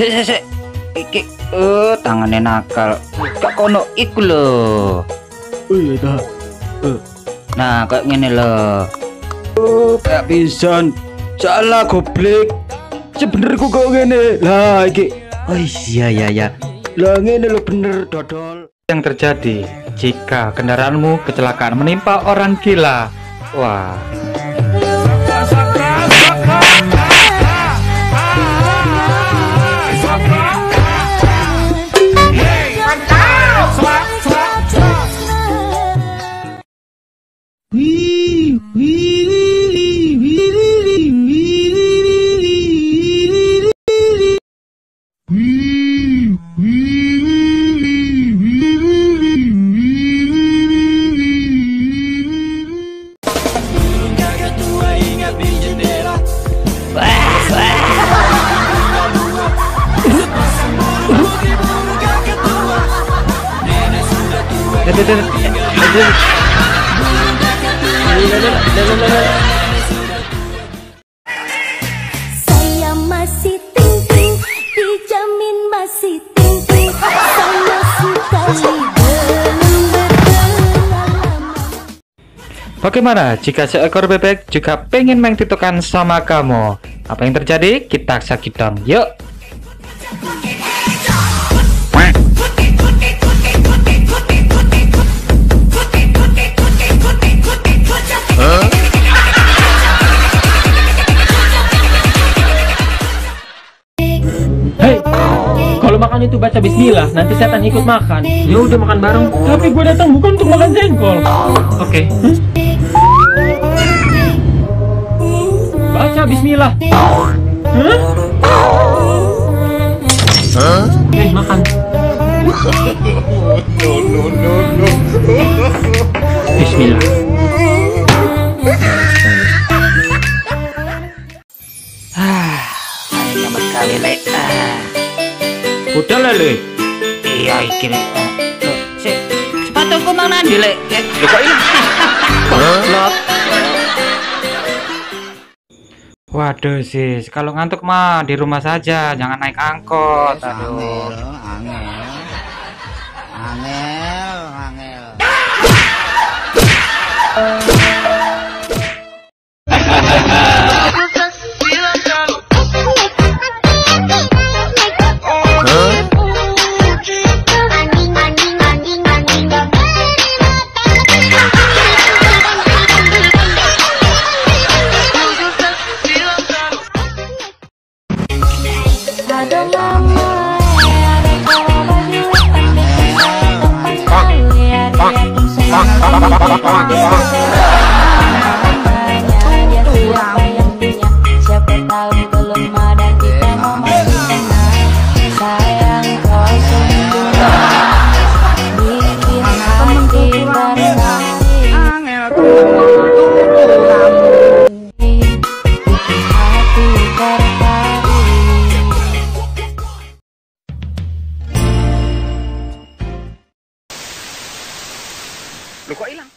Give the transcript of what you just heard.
Sik. Iki tangannya nakal. Kak kono iku lho. Oh iya dah. Nah, kayak ngene lho. Kayak pisan. Salah goblok. Sebenernya kok ngene. Lah iki. Oh iya ya. Lah ngene lho bener dodol. Yang terjadi jika kendaraanmu kecelakaan menimpa orang gila. Wah. Saya masih ting-ting, dijamin masih ting-ting. Saya sekali belum berpengalaman. Bagaimana jika seekor bebek juga pengen main titokan sama kamu? Apa yang terjadi? Kita sakit dong, yuk. Hei, kalau makan itu baca bismillah, nanti setan ikut makan. Ya udah makan bareng. Tapi gue datang bukan untuk makan jengkol. Oke. Baca bismillah. Hei, makan. Bismillah. Nyamet kali lek. Udah lah, Le. Iya iki lek. Sik, sepatuku mang nandi lek. Loh, kok ini? Goblok. Waduh, sis. Kalau ngantuk mah di rumah saja, jangan naik angkot. Aduh. Angel. Siapa tahu belum ada kita mau sayang kau sungguh bikin hati bersari, bikin hati tertarik. Loh kok hilang?